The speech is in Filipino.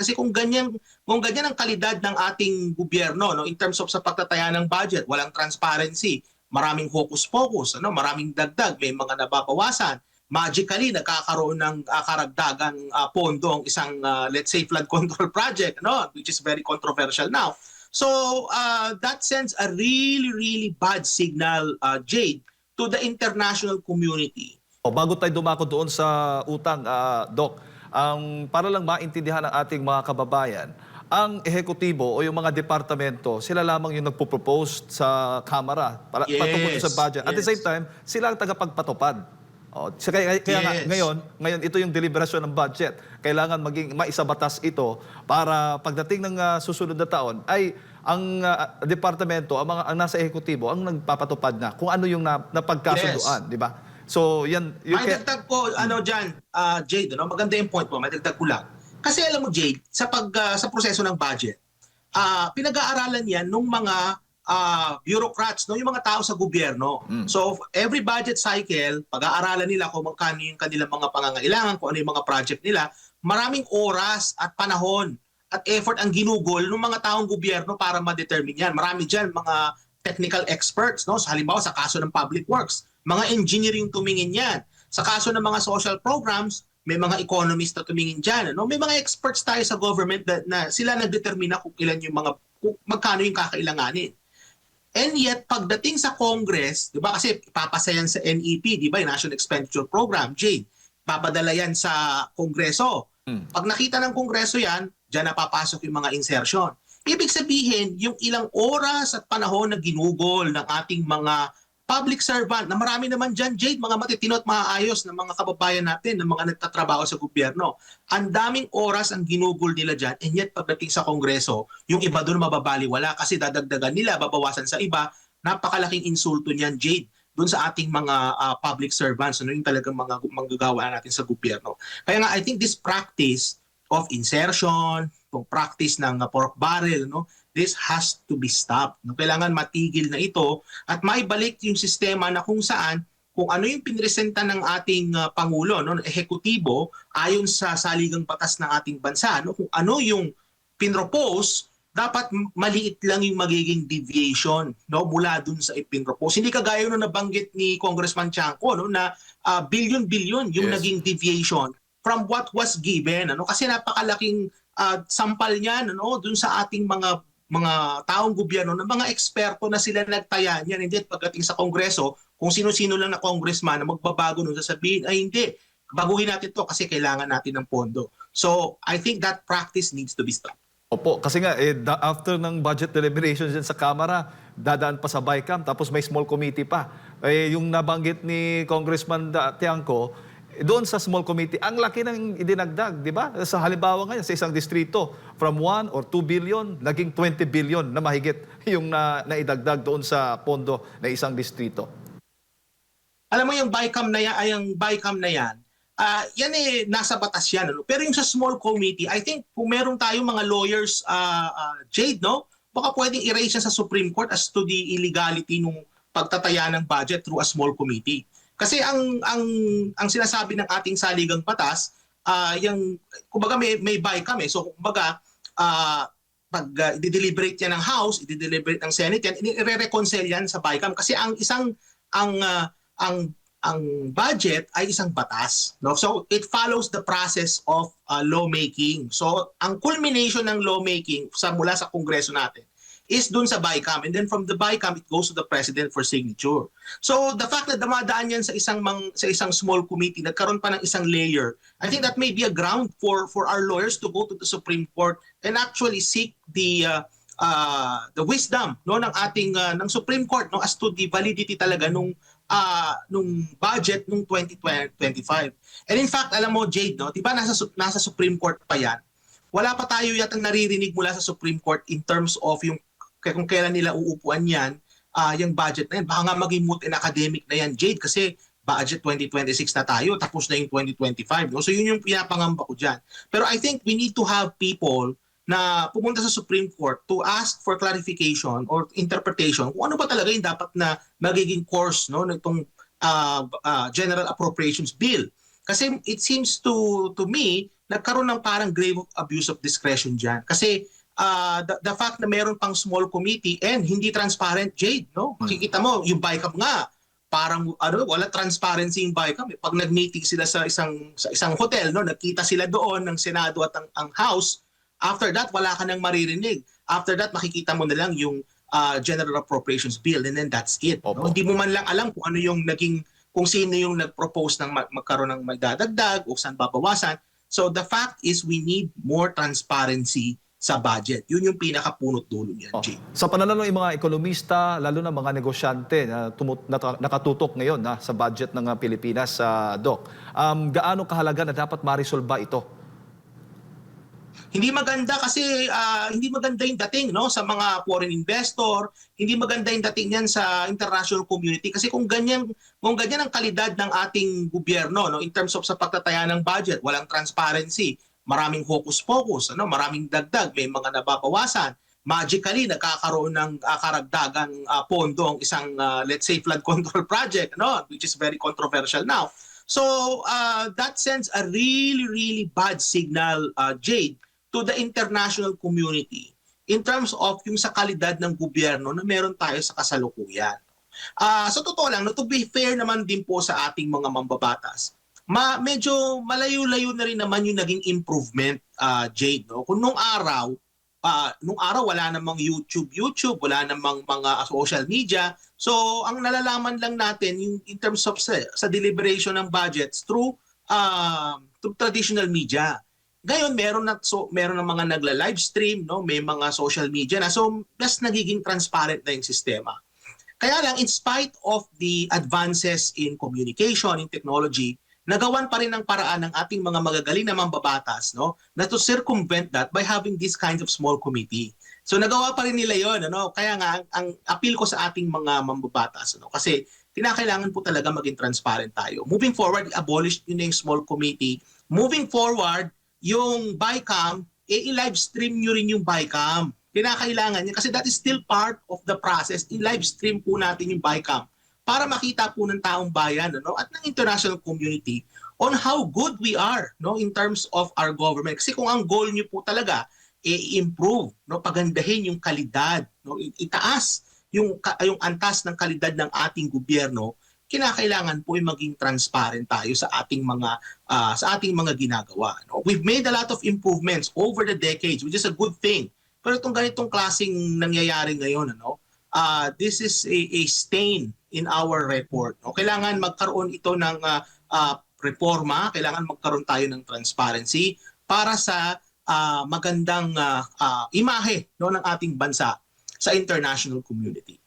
Kasi kung ganyan ang kalidad ng ating gobyerno, no, in terms of sa pagtataya ng budget, walang transparency, maraming hocus-pocus, ano, maraming dagdag, may mga nababawasan. Magically nagkakaroon ng karagdagang pondo ang isang let's say flood control project, no, which is very controversial now. So that sends a really bad signal, Jade, to the international community. O, bago tayo dumako doon sa utang, Doc, para lang maintindihan ng ating mga kababayan, ang ehekutibo o yung mga departamento, sila lamang yung nagpo-propose sa Kamara para patungkol sa Yes, budget. At the yes. same time, sila ang tagapagpatupad. O, kaya nga, Yes. ngayon, ito yung deliberasyon ng budget. Kailangan maging maisabatas ito para pagdating ng susunod na taon ay ang departamento, ang nasa ehekutibo, ang nagpapatupad na kung ano yung napagkasunduan, di ba? So, yan. May dagdag ko, dyan, Jade, no? Maganda yung point mo, may dagdag ko lang. Kasi alam mo, Jade, sa proseso ng budget, pinag-aaralan yan nung mga bureaucrats, no? Yung mga tao sa gobyerno. So, every budget cycle, pag-aaralan nila kung magkano yung kanilang mga pangangailangan, kung ano yung mga project nila, maraming oras at panahon at effort ang ginugol ng mga taong gobyerno para ma-determine yan. Marami dyan, mga technical experts, no? So, halimbawa sa kaso ng public works, mga engineering tumingin yan. Sa kaso ng mga social programs, may mga economists na tumingin dyan. Ano? May mga experts tayo sa government na sila nagdetermina kung ilan yung kung magkano yung kakailanganin. And yet, pagdating sa Congress, di ba, kasi ipapasayan sa NEP, di ba, yung National Expenditure Program, Jade, papadala yan sa Kongreso. Pag nakita ng Kongreso yan, dyan napapasok yung mga insertion. Ibig sabihin, yung ilang oras at panahon na ginugol ng ating mga public servant, na marami naman dyan, Jade, mga matitino at maayos na mga kababayan natin, na mga nagtatrabaho sa gobyerno. Ang daming oras ang ginugol nila dyan, and yet pagdating sa Kongreso, yung iba doon mababaliwala kasi dadagdagan nila, babawasan sa iba. Napakalaking insulto niyan, Jade, doon sa ating mga public servants, ano yung talagang mga manggagawa natin sa gobyerno. Kaya nga, I think this practice of insertion, itong practice ng pork barrel, no, this has to be stopped. No? Kailangan matigil na ito at maibalik yung sistema na kung saan, kung ano yung pinresenta ng ating Pangulo, no, ehekutibo, ayon sa saligang batas ng ating bansa, no, kung ano yung pinropose, dapat maliit lang yung magiging deviation, no, mula dun sa ipinropose. Hindi kagaya nung nabanggit ni Congressman Chanco, no, na billion-billion yung naging deviation from what was given. Ano? Kasi napakalaking sampal niyan, ano, dun sa ating mga taong gobyerno, ng mga eksperto na sila nagtaya niyan. Hindi, pagdating sa Kongreso, kung sino-sino lang na congressman na magbabago nun, sasabihin, ay hindi, baguhin natin to kasi kailangan natin ng pondo. So, I think that practice needs to be stopped. Opo, kasi nga, after ng budget deliberations dyan sa Kamara, dadaan pa sa BICAM, tapos may small committee pa. Yung nabanggit ni Congressman Tiangco, doon sa small committee, ang laki ng idinagdag, di ba? Sa halimbawa ngayon, sa isang distrito, from 1 or 2 billion, naging 20 billion na mahigit yung naidagdag doon sa pondo na isang distrito. Alam mo yung BICAM na yan, yan nasa batas yan. Ano? Pero yung sa small committee, I think kung meron tayong mga lawyers, Jade, no? Baka pwedeng i-raise yan sa Supreme Court as to the illegality nung pagtataya ng budget through a small committee. Kasi ang sinasabi ng ating saligang batas, kumbaga may BICAM eh. So kumbaga, pag i-deliberate yan ng House, i-deliberate ng Senate yan, i-reconcile yan sa BICAM. Kasi ang budget ay isang batas, no? So it follows the process of lawmaking. So ang culmination ng lawmaking mula sa Kongreso natin is dun sa BICAM, and then from the BICAM it goes to the President for signature. So the fact na dumadaan yan sa isang small committee, nagkaroon pa ng isang layer, I think that may be a ground for our lawyers to go to the Supreme Court and actually seek the wisdom, no, ng ating ng Supreme Court, no, as to the validity talaga nung budget nung 2025. And in fact, alam mo, Jade, no, 'di ba nasa Supreme Court pa yan? Wala pa tayo yatang naririnig mula sa Supreme Court in terms of yung kung kailan nila uupuan yan, yung budget na yan. Baka nga maging moot and academic na yan, Jade, kasi budget 2026 na tayo, tapos na yung 2025. No? So yun yung pinapangamba ko dyan. Pero I think we need to have people na pumunta sa Supreme Court to ask for clarification or interpretation kung ano ba talaga yung dapat na magiging course, no, nitong General Appropriations Bill. Kasi it seems to me nagkaroon ng parang grave abuse of discretion dyan. Kasi the fact na meron pang small committee and hindi transparent, Jade, no? Makikita mo, yung BICAM nga, parang wala transparency yung BICAM. Pag nag-meeting sila sa isang hotel, no, nagkita sila doon ng Senado at ang House. After that, wala ka nang maririnig. After that, makikita mo na lang yung General Appropriations Bill and then that's it. No? Hindi mo man lang alam kung ano yung kung sino yung nag-propose ng magkaroon ng magdadagdag o saan babawasan. So the fact is we need more transparency sa budget. Yun yung pinakapunot dulo niyan, Jay. Sa pananaw ng mga ekonomista, lalo na mga negosyante na nakatutok ngayon sa budget ng Pilipinas, Doc, gaano kahalaga na dapat marisolba ito? Hindi maganda kasi hindi maganda yung dating, no, sa mga foreign investor, hindi maganda yung dating niyan sa international community kasi kung ganyan ang kalidad ng ating gobyerno, no, in terms of sa pagtataya ng budget, walang transparency, maraming hocus-pocus, maraming dagdag, may mga nababawasan. Magically nagkakaroon ng karagdagang pondo ang isang let's say flood control project, which is very controversial now. So that sends a really bad signal, Jade, to the international community in terms of yung sa kalidad ng gobyerno na meron tayo sa kasalukuyan. Sa totoo lang, to be fair naman din po sa ating mga mambabatas, medyo malayo-layo na rin naman yung naging improvement, Jade. No? Kung nung araw wala namang YouTube, wala namang mga social media. So ang nalalaman lang natin yung in terms of sa deliberation ng budgets through traditional media. Ngayon meron ng mga nagla-live stream, no, may mga social media na, so mas nagiging transparent na yung sistema. Kaya lang in spite of the advances in communication, in technology, nagawan pa rin ng paraan ng ating mga magagaling na mambabatas, no, na to circumvent that by having this kinds of small committee. So nagawa pa rin nila 'yon, Kaya nga ang appeal ko sa ating mga mambabatas, kasi kinakailangan po talaga maging transparent tayo. Moving forward, abolish yun yung small committee. Moving forward, yung BICAM, i-live stream nyo rin yung BICAM. Kinakailangan niya kasi that is still part of the process. I-live stream po natin yung BICAM para makita po ng taong bayan at ng international community on how good we are in terms of our government. Kasi kung ang goal nyo po talaga i-improve, pagandahin yung kalidad, itaas yung antas ng kalidad ng ating gobyerno, kinakailangan po ay maging transparent tayo sa ating mga ginagawa. We've made a lot of improvements over the decades, which is a good thing. Pero itong ganitong klaseng nangyayari ngayon, this is a stain in our report. Kailangan magkaroon ito ng reforma, kailangan magkaroon tayo ng transparency para sa magandang imahe ng ating bansa sa international community.